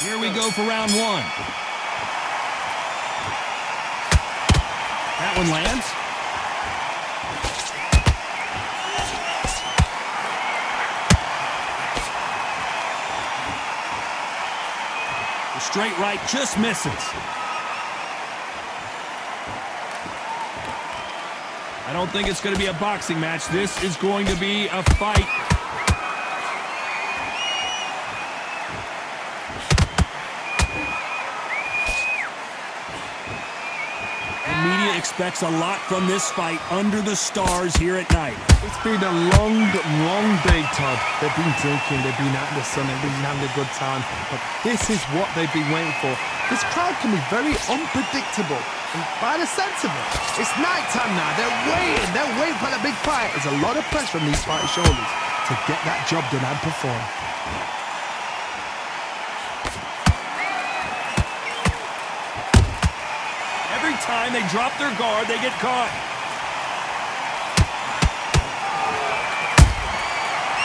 Here we go for round one. That one lands. The straight right just misses. I don't think it's going to be a boxing match. This is going to be a fight. Expects a lot from this fight under the stars here at night. It's been a long, long day, Todd. They've been drinking, they've been out in the sun, they've been having a good time. But this is what they've been waiting for. This crowd can be very unpredictable. And by the sense of it, it's night time now. They're waiting for the big fight. There's a lot of pressure on these fighters' shoulders to get that job done and perform. Time they drop their guard, they get caught.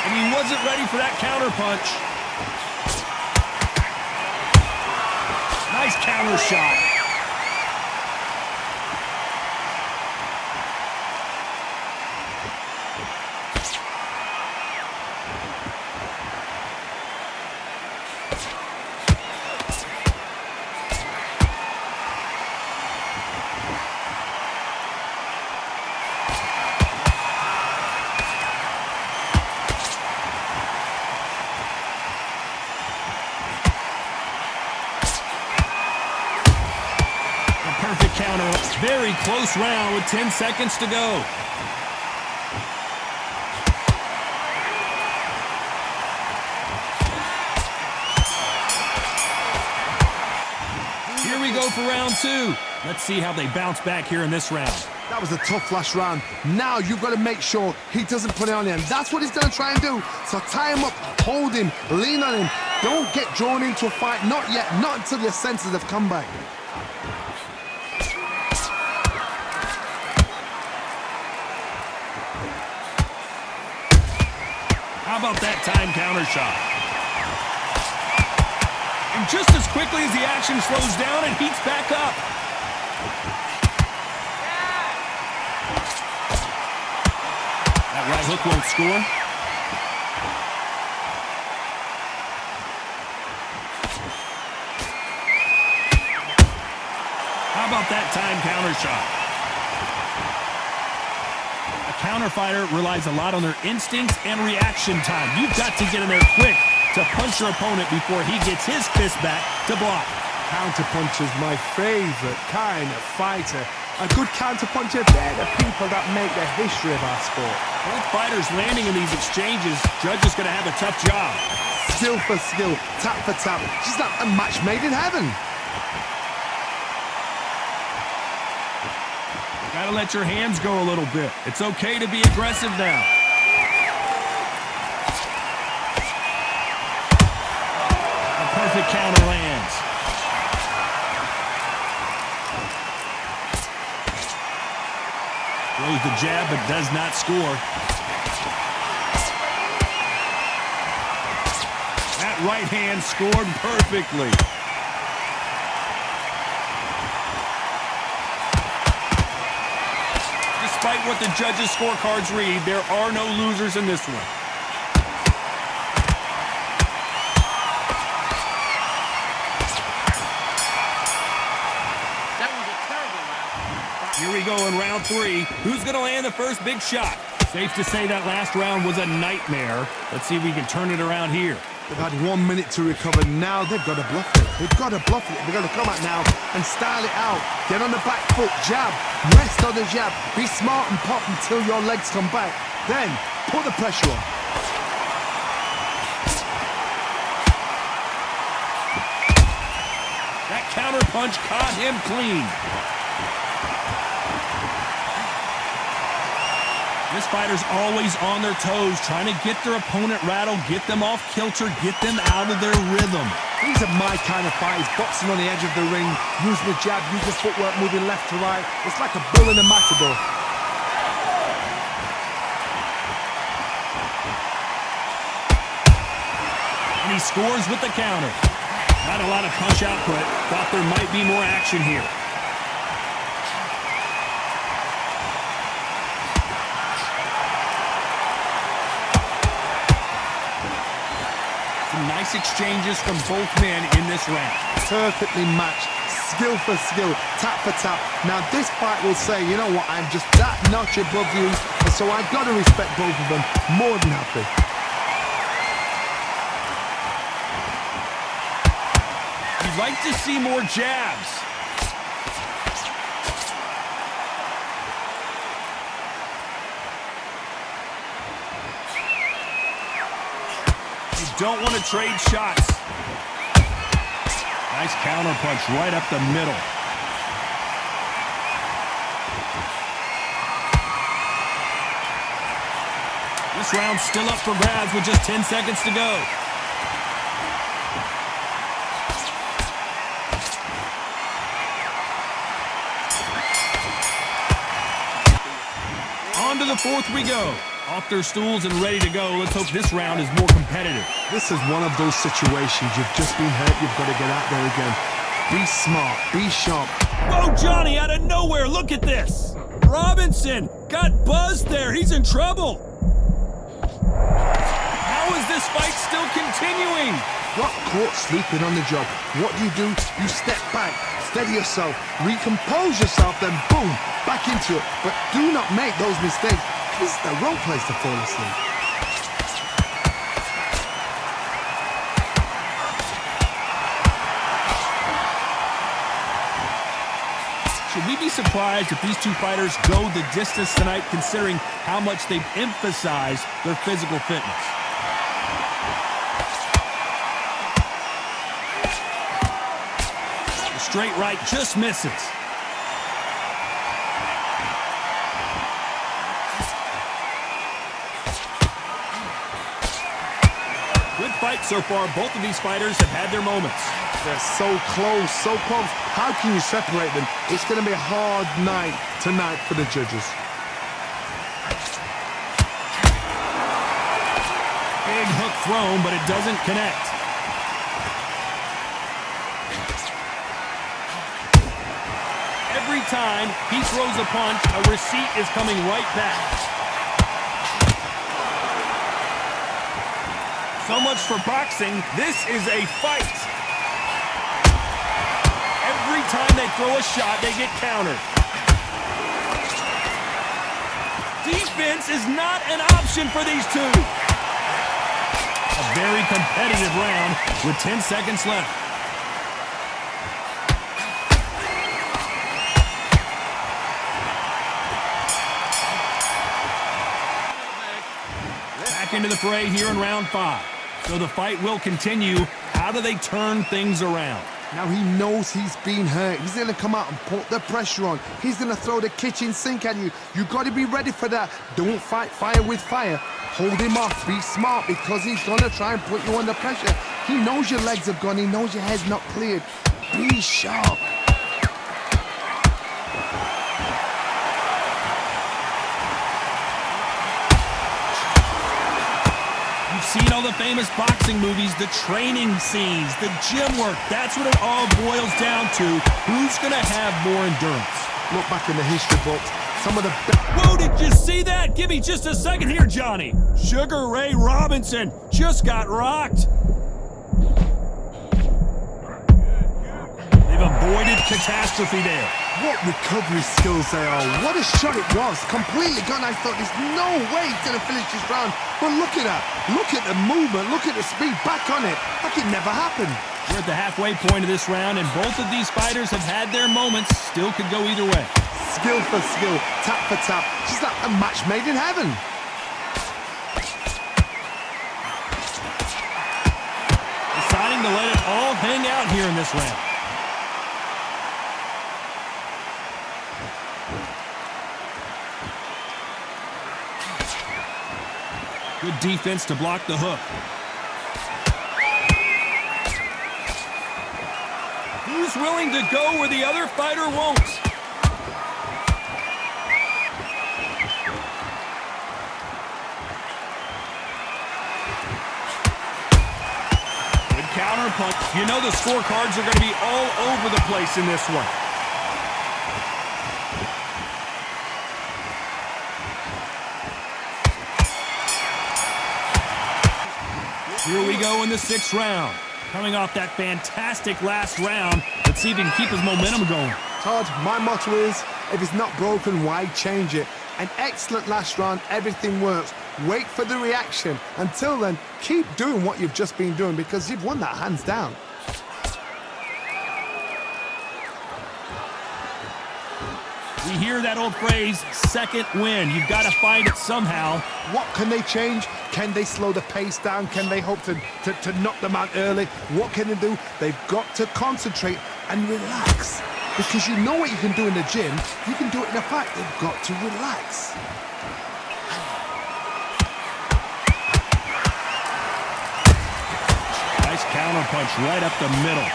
And he wasn't ready for that counter punch. Nice counter shot. Perfect counter. Very close round with 10 seconds to go. Here we go for round two. Let's see how they bounce back here in this round. That was a tough last round. Now you've got to make sure he doesn't put it on him. That's what he's going to try and do. So tie him up, hold him, lean on him. Don't get drawn into a fight. Not yet. Not until your senses have come back. How about that time counter shot? And just as quickly as the action slows down, it heats back up. That right hook won't score. How about that time counter shot? Counter fighter relies a lot on their instincts and reaction time. You've got to get in there quick to punch your opponent before he gets his fist back to block. Counter punch is my favorite kind of fighter. A good counter puncher, they're the people that make the history of our sport. Both fighters landing in these exchanges, Judge is going to have a tough job. Skill for skill, tap for tap. Just like a match made in heaven. Gotta let your hands go a little bit. It's okay to be aggressive now. A perfect counter lands. Throws the jab but does not score. That right hand scored perfectly. Despite what the judges' scorecards read, there are no losers in this one. That was a terrible round. Here we go in round three. Who's going to land the first big shot? Safe to say that last round was a nightmare. Let's see if we can turn it around here. They've had 1 minute to recover. Now they've got to bluff it. They've got to bluff it. They've got to come out now and style it out. Get on the back foot, jab, rest on the jab. Be smart and pop until your legs come back. Then put the pressure on. That counter punch caught him clean. This fighter's always on their toes, trying to get their opponent rattled, get them off kilter, get them out of their rhythm. These are my kind of fighters, boxing on the edge of the ring, using the jab, using footwork, moving left to right. It's like a bull in a matador. And he scores with the counter. Not a lot of punch output. Thought there might be more action here. Some nice exchanges from both men in this round. Perfectly matched, skill for skill, tap for tap. Now this fight will say, you know what, I'm just that notch above you, and so I've got to respect both of them. More than happy. You'd like to see more jabs. You don't want to trade shots. Nice counter punch right up the middle. This round's still up for grabs with just 10 seconds to go. On to the fourth we go. Off their stools and ready to go. Let's hope this round is more competitive. This is one of those situations. You've just been hurt. You've got to get out there again. Be smart. Be sharp. Whoa, Johnny, out of nowhere. Look at this. Robinson got buzzed there. He's in trouble. How is this fight still continuing? Got caught sleeping on the job. What do? You step back, steady yourself, recompose yourself, then boom, back into it. But do not make those mistakes. This is the wrong place to fall asleep. Should we be surprised if these two fighters go the distance tonight, considering how much they've emphasized their physical fitness? The straight right just misses. Good fight so far. Both of these fighters have had their moments. They're so close, so close. How can you separate them? It's going to be a hard night tonight for the judges. Big hook thrown, but it doesn't connect. Every time he throws a punch, a receipt is coming right back. So much for boxing. This is a fight. Every time they throw a shot, they get countered. Defense is not an option for these two. A very competitive round with 10 seconds left. Back into the fray here in round 5. So the fight will continue. How do they turn things around? Now he knows he's been hurt. He's going to come out and put the pressure on. He's going to throw the kitchen sink at you. You got to be ready for that. Don't fight fire with fire. Hold him off. Be smart, because he's going to try and put you under pressure. He knows your legs have gone. He knows your head's not cleared. Be sharp. Seen all the famous boxing movies, the training scenes, the gym work. That's what it all boils down to. Who's going to have more endurance? Look back in the history books. Some of the best. Whoa, did you see that? Give me just a second here, Johnny. Sugar Ray Robinson just got rocked. They've avoided catastrophe there. What recovery skills they are. What a shot it was. Completely gone. I thought there's no way he's going to finish this round. But look at that. Look at the movement. Look at the speed. Back on it. Like it never happened. We're at the halfway point of this round, and both of these fighters have had their moments. Still could go either way. Skill for skill. Tap for tap. Just like a match made in heaven. Deciding to let it all hang out here in this round. Good defense to block the hook. Who's willing to go where the other fighter won't? Good counter punch. You know the scorecards are going to be all over the place in this one. Here we go in the 6th round. Coming off that fantastic last round, let's see if he can keep his momentum going. Todd, my motto is, if it's not broken, why change it? An excellent last round, everything works. Wait for the reaction. Until then, keep doing what you've just been doing because you've won that hands down. We hear that old phrase, second win. You've got to find it somehow. What can they change? Can they slow the pace down? Can they hope to knock them out early? What can they do? They've got to concentrate and relax. Because you know what you can do in the gym, you can do it in a fight. They've got to relax. Nice counter punch right up the middle.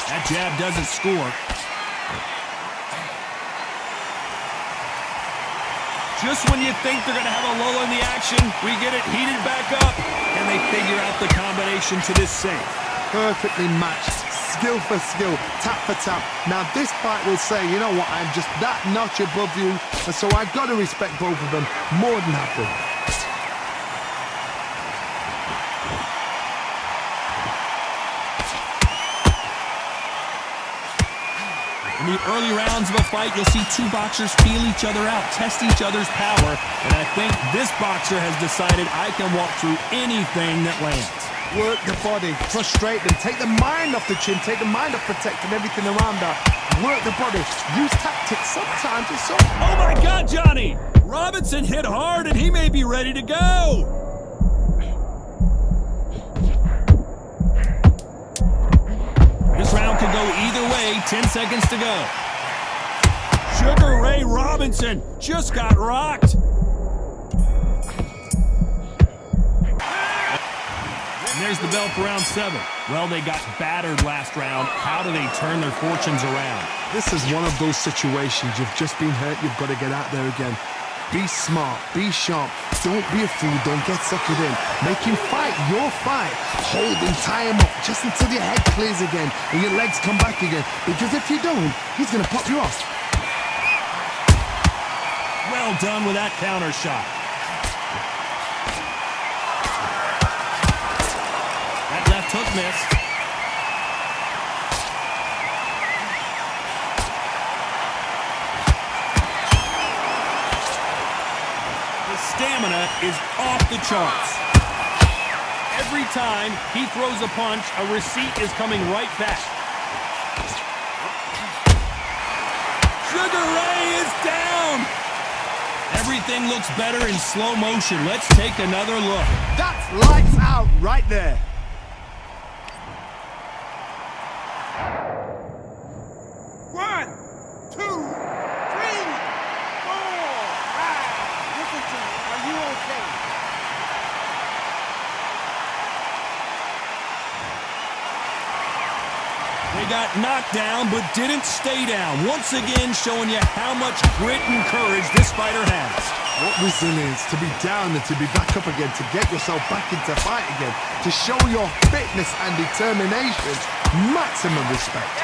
That jab doesn't score. Just when you think they're going to have a lull in the action, we get it heated back up, and they figure out the combination to this save. Perfectly matched, skill for skill, tap for tap. Now this fight will say, you know what, I'm just that notch above you, and so I've got to respect both of them more than happy. In the early rounds of a fight, you'll see two boxers feel each other out, test each other's power, and I think this boxer has decided I can walk through anything that lands. Work the body, frustrate them, take the mind off the chin, take the mind off protecting everything around that. Work the body, use tactics, sometimes it's so... Oh my God, Johnny! Robinson hit hard and he may be ready to go! This round could go either way, 10 seconds to go. Sugar Ray Robinson just got rocked. And there's the bell for round 7. Well, they got battered last round. How do they turn their fortunes around? This is one of those situations. You've just been hurt, you've got to get out there again. Be smart, be sharp, don't be a fool, don't get suckered in. Make him fight your fight. Hold him, tie him up, just until your head clears again and your legs come back again. Because if you don't, he's going to pop you off. Well done with that counter shot. That left hook missed. Stamina is off the charts. Every time he throws a punch, a receipt is coming right back. Sugar Ray is down. Everything looks better in slow motion. Let's take another look. That's lights out right there. One, two, three, four, five. Listen to me. Are you okay? They got knocked down, but didn't stay down. Once again, showing you how much grit and courage this fighter has. What resilience to be down and to be back up again, to get yourself back into fight again, to show your fitness and determination. Maximum respect.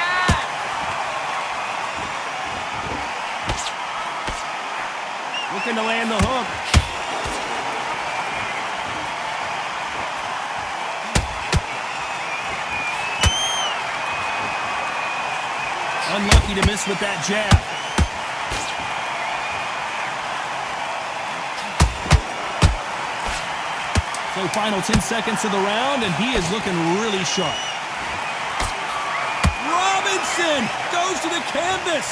Looking to land the hook. Unlucky to miss with that jab. So final 10 seconds of the round, and he is looking really sharp. Robinson goes to the canvas.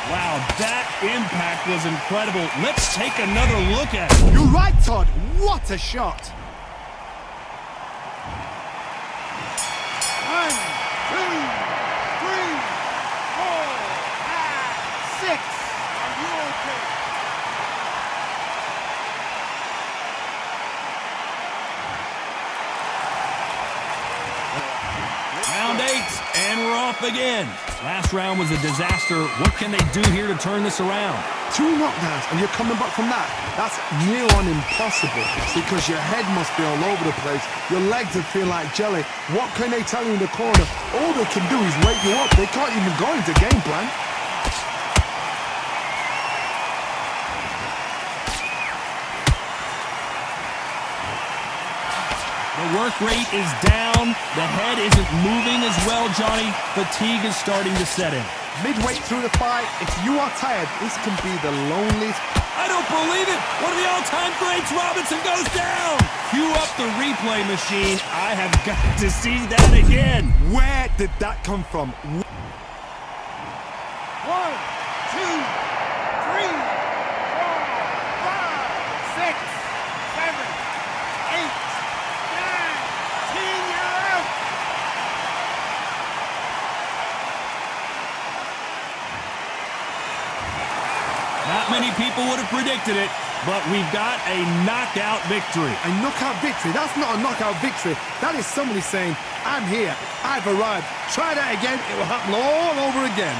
Wow, that impact was incredible. Let's take another look at it. You're right, Todd. What a shot. 1, 2, 3, 4, 5, 6. Are you okay? Round 8, and we're off again. Last round was a disaster. What can they do here to turn this around? 2 knockdowns and you're coming back from that. That's near on impossible because your head must be all over the place. Your legs would feel like jelly. What can they tell you in the corner? All they can do is wake you up. They can't even go into game plan. The work rate is down. The head isn't moving as well, Johnny. Fatigue is starting to set in. Midway through the fight, if you are tired, this can be the loneliest. I don't believe it. One of the all-time greats, Robinson, goes down. Cue up the replay machine. I have got to see that again. Where did that come from? 1, 2, 3, 4, 5, 6, 7, 8, 9, 10. You're out. Not many people would have predicted it, but we've got a knockout victory. A knockout victory? That's not a knockout victory. That is somebody saying, I'm here, I've arrived. Try that again, it will happen all over again.